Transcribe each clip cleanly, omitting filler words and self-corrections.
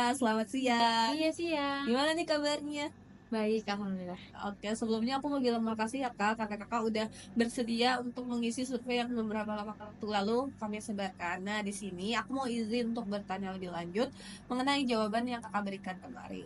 Kak, selamat siang. Iya siang. Gimana nih kabarnya? Baik, alhamdulillah. Oke, sebelumnya aku mau bilang makasih ya Kak, karena Kakak udah bersedia untuk mengisi survei yang beberapa waktu lalu kami sebarkan. Nah, di sini aku mau izin untuk bertanya lebih lanjut mengenai jawaban yang Kakak berikan kemarin.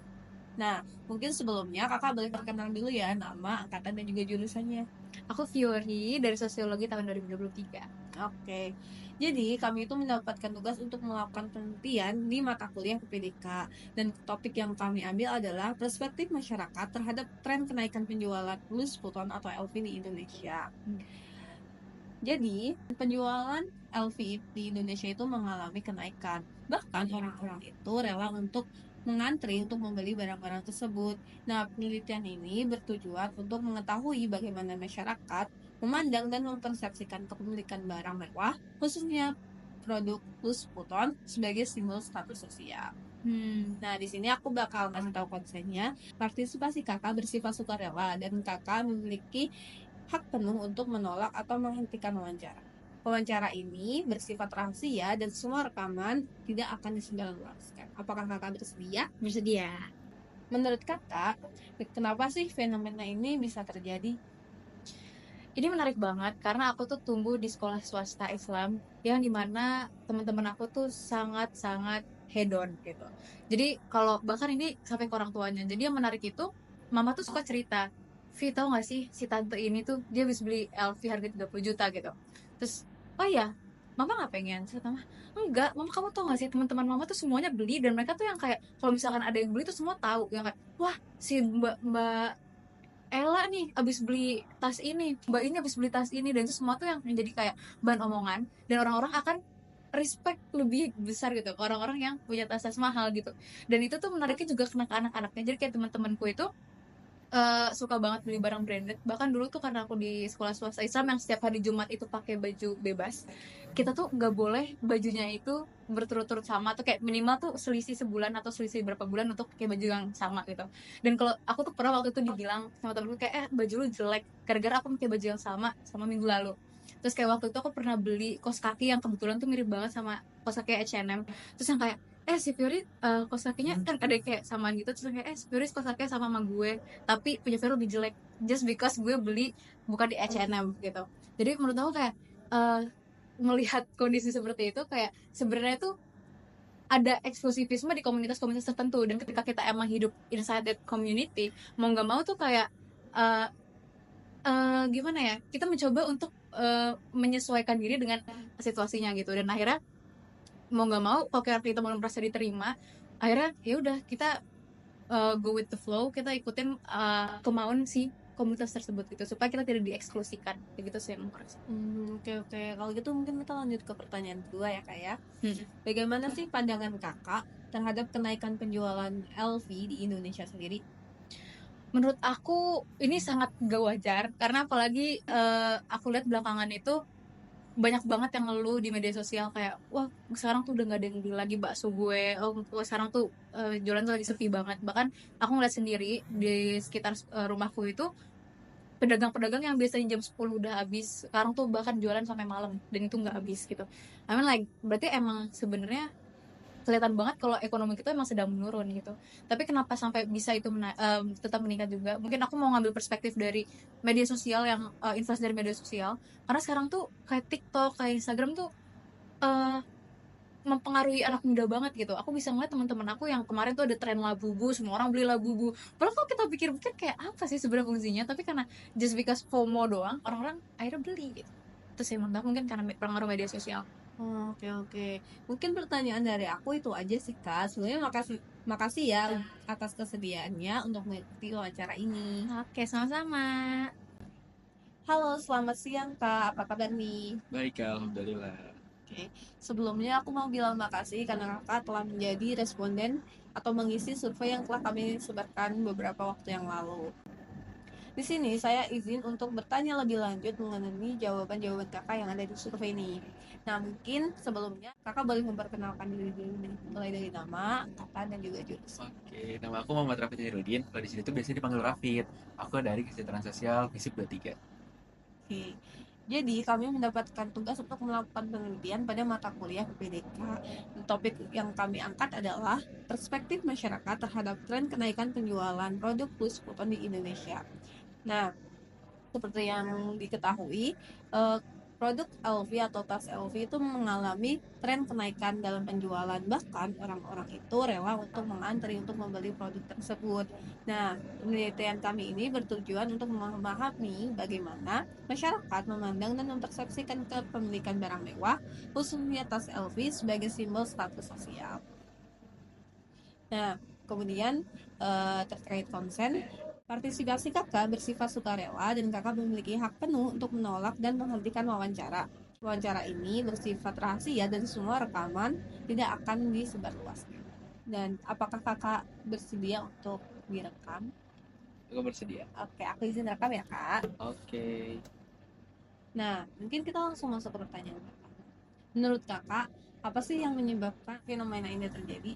Nah, mungkin sebelumnya Kakak boleh perkenalan dulu ya, nama, angkatan, dan juga jurusannya. Aku Fiori dari Sosiologi tahun 2023. Oke, jadi kami itu mendapatkan tugas untuk melakukan penelitian di mata kuliah PPDK dan topik yang kami ambil adalah perspektif masyarakat terhadap tren kenaikan penjualan Louis Vuitton atau LV di Indonesia. Hmm. Jadi, penjualan LV di Indonesia itu mengalami kenaikan. Bahkan orang-orang itu rela untuk mengantri untuk membeli barang-barang tersebut. Nah, penelitian ini bertujuan untuk mengetahui bagaimana masyarakat memandang dan mempersepsikan kepemilikan barang mewah, khususnya produk Louis Vuitton sebagai simbol status sosial. Hmm. Nah, di sini aku bakal kasih tahu konsennya. Partisipasi kakak bersifat sukarela dan kakak memiliki hak penuh untuk menolak atau menghentikan wawancara. Wawancara ini bersifat rahasia dan semua rekaman tidak akan disebarluaskan. Apakah kakak bersedia? Bersedia. Menurut kakak, kenapa sih fenomena ini bisa terjadi? Ini menarik banget karena aku tuh tumbuh di sekolah swasta Islam yang dimana teman-teman aku tuh sangat-sangat hedon gitu. Jadi kalau bahkan ini sampai ke orang tuanya. Jadi yang menarik itu mama tuh suka cerita, Vi tau gak sih si tante ini tuh dia habis beli LV harga 30 juta gitu. Terus oh iya mama gak pengen. Terus mama enggak, mama kamu tau gak sih teman-teman mama tuh semuanya beli dan mereka tuh yang kayak kalau misalkan ada yang beli tuh semua tahu yang kayak wah si mbak mbak Ella nih abis beli tas ini, Mbak ini abis beli tas ini, dan itu semua tuh yang menjadi kayak bahan omongan, dan orang-orang akan respect lebih besar gitu ke orang-orang yang punya tas-tas mahal gitu. Dan itu tuh menariknya juga kena ke anak-anaknya. Jadi kayak teman-temanku itu suka banget beli barang branded. Bahkan dulu tuh karena aku di sekolah swasta Islam yang setiap hari Jumat itu pakai baju bebas, kita tuh nggak boleh bajunya itu berturut-turut sama tuh kayak minimal tuh selisih sebulan atau selisih berapa bulan untuk pakai baju yang sama gitu. Dan kalau aku tuh pernah waktu itu dibilang sama temenku kayak baju lu jelek gara-gara aku pakai baju yang sama minggu lalu. Terus kayak waktu itu aku pernah beli kaos kaki yang kebetulan tuh mirip banget sama kaos kaki H&M. Terus yang kayak si Fiori kaos kakinya kan ada kayak samaan gitu, terus kayak si Fiori kaos kakinya sama gue tapi punya Vero lebih jelek just because gue beli bukan di H&M gitu. Jadi menurut aku kayak uh, melihat kondisi seperti itu kayak sebenarnya tuh ada eksklusivisme di komunitas-komunitas tertentu, dan ketika kita emang hidup inside that community mau nggak mau tuh kayak uh, gimana ya, kita mencoba untuk menyesuaikan diri dengan situasinya gitu, dan akhirnya mau nggak mau kalau kita mau merasa diterima, akhirnya ya udah kita go with the flow, kita ikutin kemauan si komunitas tersebut gitu supaya kita tidak dieksklusikan kayak gitu sih yang aku rasa. Oke oke. Kalau gitu mungkin kita lanjut ke pertanyaan kedua ya kak ya. Hmm. Bagaimana sih pandangan kakak terhadap kenaikan penjualan LV di Indonesia sendiri? Menurut aku ini sangat gak wajar karena apalagi aku lihat belakangan itu banyak banget yang ngeluh di media sosial kayak wah sekarang tuh udah nggak ada yang beli lagi bakso gue, oh sekarang tuh jualan tuh lagi sepi banget. Bahkan aku ngeliat sendiri di sekitar rumahku itu pedagang-pedagang yang biasanya jam 10 udah habis sekarang tuh bahkan jualan sampai malam dan itu nggak habis gitu. I mean like berarti emang sebenarnya kelihatan banget kalau ekonomi kita emang sedang menurun gitu. Tapi kenapa sampai bisa itu tetap meningkat juga? Mungkin aku mau ngambil perspektif dari media sosial yang influence dari media sosial. Karena sekarang tuh kayak TikTok, kayak Instagram tuh eh, mempengaruhi anak muda banget gitu. Aku bisa ngeliat teman-teman aku yang kemarin tuh ada tren Labubu, semua orang beli Labubu. Padahal kalau kita pikir-pikir kayak apa sih sebenarnya fungsinya, tapi karena just because FOMO doang, orang-orang akhirnya beli gitu. Terus ya menurut aku mungkin karena pengaruh media sosial. Oke oke. Mungkin pertanyaan dari aku itu aja sih kak. Sebenarnya makasih makasih ya atas kesediaannya untuk mengikuti wawancara ini. Oke, sama-sama. Halo, selamat siang kak. Apa kabar nih? Baik, alhamdulillah. Oke, sebelumnya aku mau bilang makasih karena kakak telah menjadi responden atau mengisi survei yang telah kami sebarkan beberapa waktu yang lalu. Di sini saya izin untuk bertanya lebih lanjut mengenai jawaban-jawaban kakak yang ada di survei ini. Nah, mungkin sebelumnya kakak boleh memperkenalkan diri dulu nih, mulai dari nama, angkatan, dan juga jurusan. Oke, nama aku Muhammad Rafid Hirudin. Kalau di sini tuh biasanya dipanggil Rafid. Aku dari Kesejahteraan Sosial FISIP 23. Oke. Jadi, kami mendapatkan tugas untuk melakukan penelitian pada mata kuliah PPDK. Topik yang kami angkat adalah perspektif masyarakat terhadap tren kenaikan penjualan produk plus kupon di Indonesia. Nah, seperti yang diketahui, produk LV atau tas LV itu mengalami tren kenaikan dalam penjualan. Bahkan orang-orang itu rela untuk mengantri untuk membeli produk tersebut. Nah, penelitian kami ini bertujuan untuk memahami bagaimana masyarakat memandang dan mempersepsikan kepemilikan barang mewah, khususnya tas LV sebagai simbol status sosial. Nah, kemudian terkait konsen, partisipasi kakak bersifat sukarela dan kakak memiliki hak penuh untuk menolak dan menghentikan wawancara. Wawancara ini bersifat rahasia dan semua rekaman tidak akan disebarluaskan. Dan apakah kakak bersedia untuk direkam? Aku bersedia. Oke, aku izin rekam ya kak. Oke. Nah, mungkin kita langsung masuk ke pertanyaan kakak. Menurut kakak, apa sih yang menyebabkan fenomena ini terjadi?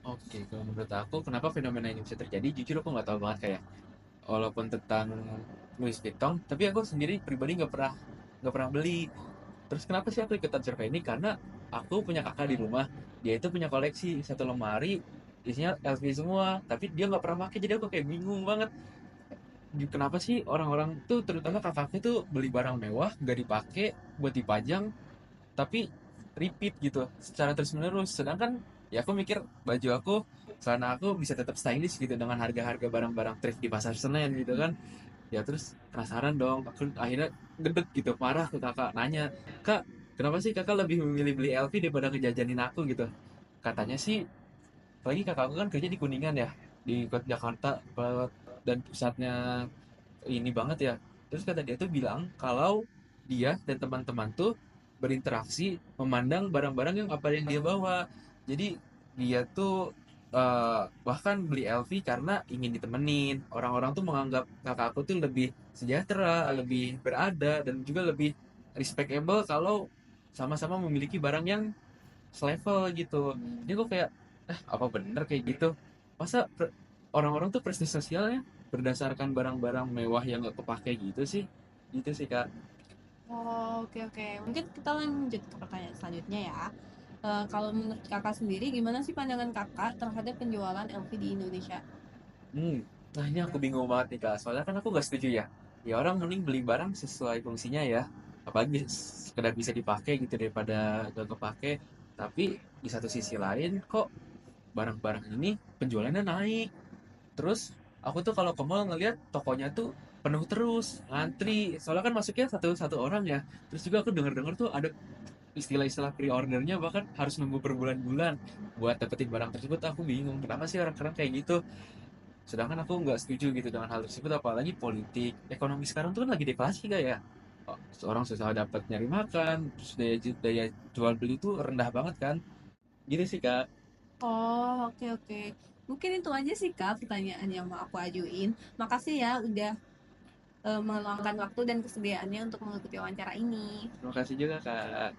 Oke, kalau menurut aku kenapa fenomena ini bisa terjadi, jujur aku nggak tahu banget kayak walaupun tentang Louis Vuitton, tapi aku sendiri pribadi nggak pernah beli. Terus kenapa sih aku ikutan survei ini? Karena aku punya kakak di rumah, dia itu punya koleksi satu lemari isinya LV semua, tapi dia nggak pernah pakai, jadi aku kayak bingung banget. Kenapa sih orang-orang tuh, terutama kakakku tuh beli barang mewah nggak dipakai buat dipajang, tapi repeat gitu secara terus menerus, sedangkan ya aku mikir baju aku, celana aku bisa tetap stylish gitu dengan harga-harga barang-barang thrift di pasar Senen gitu kan. Ya terus penasaran dong, aku akhirnya gedek gitu, marah ke kakak, nanya, kak kenapa sih kakak lebih memilih beli LV daripada ngejajanin aku gitu. Katanya sih, apalagi kakak aku kan kerja di Kuningan ya, di kota Jakarta, dan pusatnya ini banget ya. Terus kata dia tuh bilang kalau dia dan teman-teman tuh berinteraksi memandang barang-barang yang apa yang dia bawa. Jadi dia tuh bahkan beli LV karena ingin ditemenin. Orang-orang tuh menganggap kakak aku tuh lebih sejahtera, lebih berada, dan juga lebih respectable kalau sama-sama memiliki barang yang selevel gitu. Jadi gue kayak, apa bener kayak gitu? Masa orang-orang tuh prestis sosialnya berdasarkan barang-barang mewah yang gak kepake gitu sih? Gitu sih kak. Oh, oke oke. Mungkin kita lanjut ke pertanyaan selanjutnya ya. Kalau menurut kakak sendiri, gimana sih pandangan kakak terhadap penjualan LV di Indonesia? Hmm, nah ini aku bingung banget nih kak. Soalnya kan aku gak setuju ya. Ya orang mending beli barang sesuai fungsinya ya. Apalagi sekedar bisa dipakai gitu daripada gak kepake. Tapi di satu sisi lain kok barang-barang ini penjualannya naik. Terus aku tuh kalau ke mall ngeliat tokonya tuh penuh terus, ngantri. Soalnya kan masuknya satu-satu orang ya. Terus juga aku denger-denger tuh ada istilah-istilah pre-ordernya, bahkan harus nunggu berbulan-bulan buat dapetin barang tersebut. Aku bingung kenapa sih orang-orang kayak gitu. Sedangkan aku nggak setuju gitu dengan hal tersebut, apalagi politik. Ekonomi sekarang tuh kan lagi deflasi kayak ya. Seorang susah dapat nyari makan, terus daya jual beli tuh rendah banget kan. Gitu sih kak. Oh, oke oke. Mungkin itu aja sih kak pertanyaan yang mau aku ajuin. Makasih ya udah meluangkan waktu dan kesediaannya untuk mengikuti wawancara ini. Terima kasih juga kak.